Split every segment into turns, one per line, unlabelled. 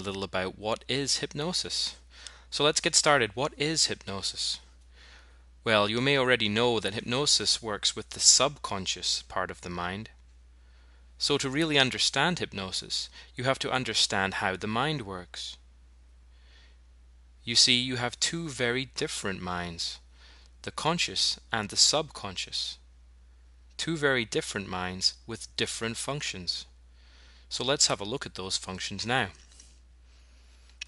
little about what is hypnosis. So let's get started. What is hypnosis? Well, you may already know that hypnosis works with the subconscious part of the mind. So to really understand hypnosis, you have to understand how the mind works. You see, you have two very different minds, the conscious and the subconscious. Two very different minds with different functions. So let's have a look at those functions now.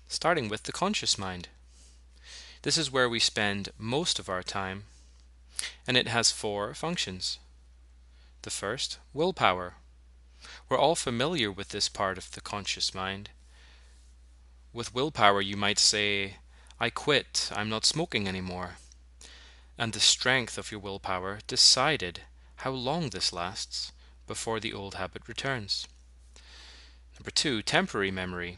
Starting with the conscious mind. This is where we spend most of our time, and it has four functions. The first, willpower. We're all familiar with this part of the conscious mind. With willpower, you might say, I quit, I'm not smoking anymore. And the strength of your willpower decided how long this lasts before the old habit returns. Number two, temporary memory.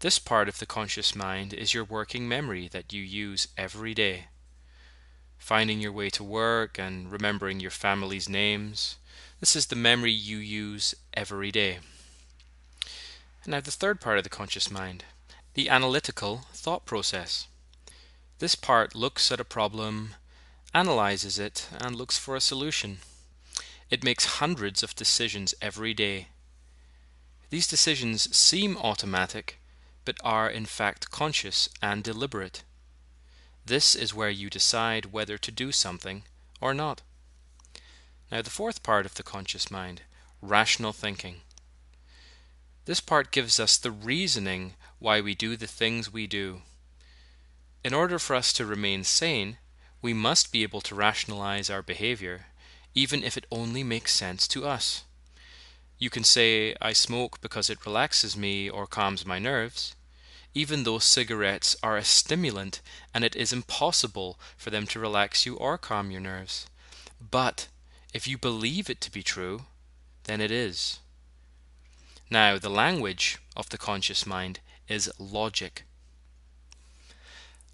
This part of the conscious mind is your working memory that you use every day. Finding your way to work and remembering your family's names. This is the memory you use every day. Now the third part of the conscious mind, the analytical thought process. This part looks at a problem, analyzes it, and looks for a solution. It makes hundreds of decisions every day. These decisions seem automatic, but are in fact conscious and deliberate. This is where you decide whether to do something or not. Now the fourth part of the conscious mind, rational thinking. This part gives us the reasoning why we do the things we do. In order for us to remain sane, we must be able to rationalize our behavior, even if it only makes sense to us. You can say, I smoke because it relaxes me or calms my nerves, even though cigarettes are a stimulant and it is impossible for them to relax you or calm your nerves. But if you believe it to be true, then it is. Now, the language of the conscious mind is logic.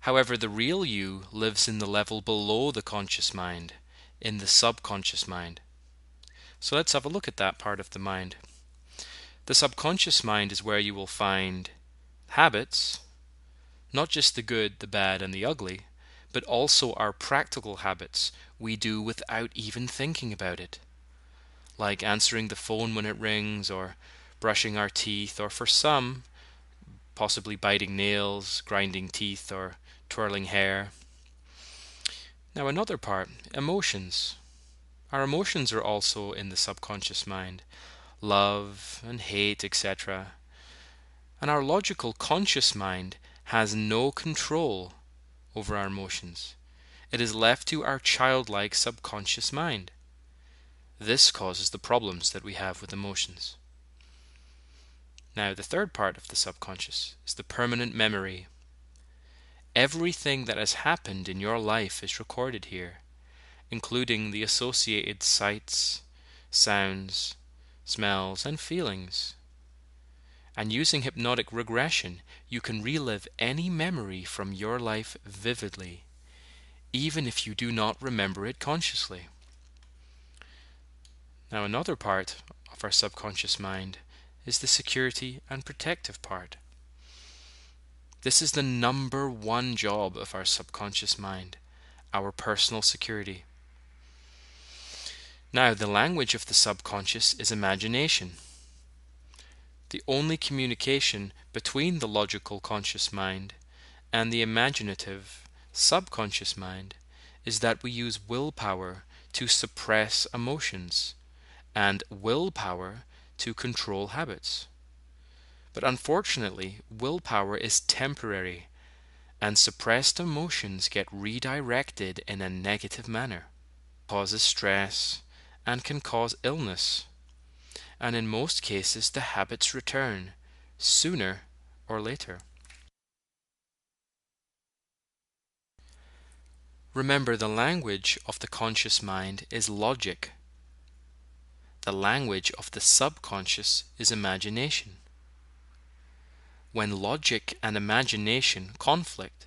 However, the real you lives in the level below the conscious mind, in the subconscious mind. So let's have a look at that part of the mind. The subconscious mind is where you will find habits, not just the good, the bad, and the ugly, but also our practical habits we do without even thinking about it, like answering the phone when it rings, or brushing our teeth, or for some, possibly biting nails, grinding teeth, or twirling hair. Now another part, emotions. Our emotions are also in the subconscious mind, love and hate, etc. And our logical conscious mind has no control over our emotions. It is left to our childlike subconscious mind. This causes the problems that we have with emotions. Now, the third part of the subconscious is the permanent memory. Everything that has happened in your life is recorded here, including the associated sights, sounds, smells, and feelings. And using hypnotic regression, you can relive any memory from your life vividly, even if you do not remember it consciously. Now, another part of our subconscious mind is the security and protective part. This is the number one job of our subconscious mind, our personal security. Now, the language of the subconscious is imagination. The only communication between the logical conscious mind and the imaginative subconscious mind is that we use willpower to suppress emotions and willpower to control habits. But unfortunately, willpower is temporary, and suppressed emotions get redirected in a negative manner, causes stress, and can cause illness. And in most cases, the habits return, sooner or later. Remember, the language of the conscious mind is logic. The language of the subconscious is imagination. When logic and imagination conflict,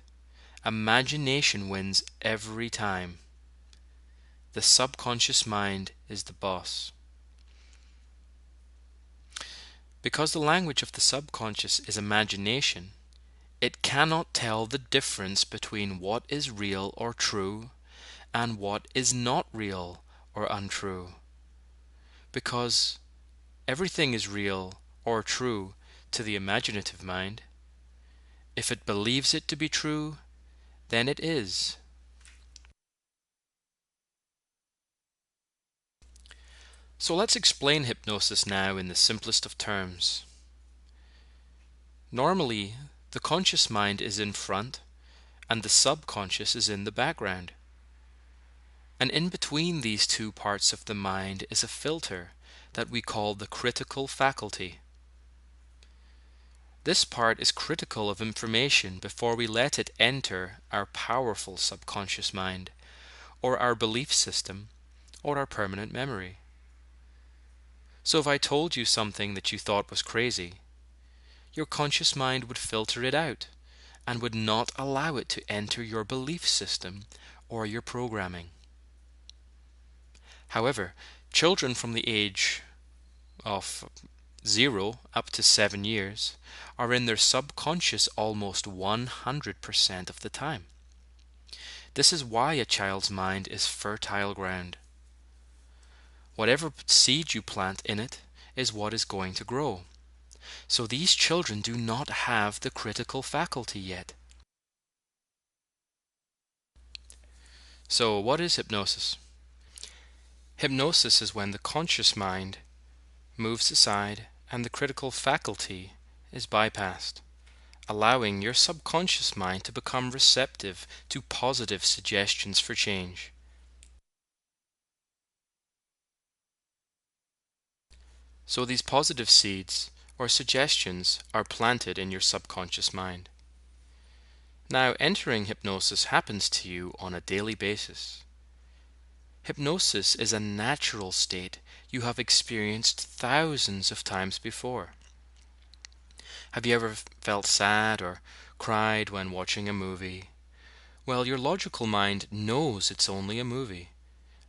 imagination wins every time. The subconscious mind is the boss. Because the language of the subconscious is imagination, it cannot tell the difference between what is real or true and what is not real or untrue. Because everything is real or true to the imaginative mind. If it believes it to be true, then it is. So let's explain hypnosis now in the simplest of terms. Normally, the conscious mind is in front and the subconscious is in the background. And in between these two parts of the mind is a filter that we call the critical faculty. This part is critical of information before we let it enter our powerful subconscious mind, or our belief system, or our permanent memory. So if I told you something that you thought was crazy, your conscious mind would filter it out and would not allow it to enter your belief system or your programming. However, children from the age of 0 up to 7 years are in their subconscious almost 100% of the time. This is why a child's mind is fertile ground. Whatever seed you plant in it is what is going to grow. So these children do not have the critical faculty yet. So what is hypnosis? Hypnosis is when the conscious mind moves aside and the critical faculty is bypassed, allowing your subconscious mind to become receptive to positive suggestions for change. So these positive seeds or suggestions are planted in your subconscious mind. Now, entering hypnosis happens to you on a daily basis. Hypnosis is a natural state you have experienced thousands of times before. Have you ever felt sad or cried when watching a movie? Well, your logical mind knows it's only a movie,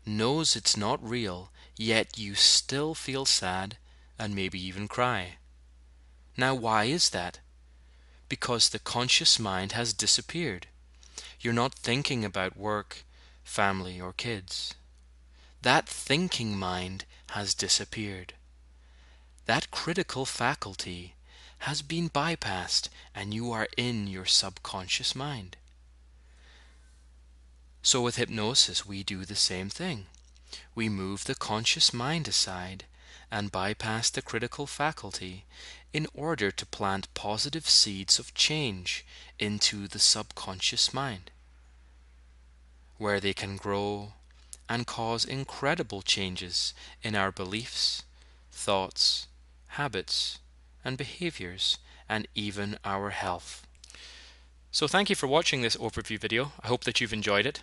knows it's not real, yet you still feel sad and maybe even cry. Now, why is that? Because the conscious mind has disappeared. You're not thinking about work, family, or kids. That thinking mind has disappeared. That critical faculty has been bypassed and you are in your subconscious mind. So with hypnosis we do the same thing. We move the conscious mind aside and bypass the critical faculty in order to plant positive seeds of change into the subconscious mind, where they can grow and cause incredible changes in our beliefs, thoughts, habits, and behaviors, and even our health. So thank you for watching this overview video. I hope that you've enjoyed it.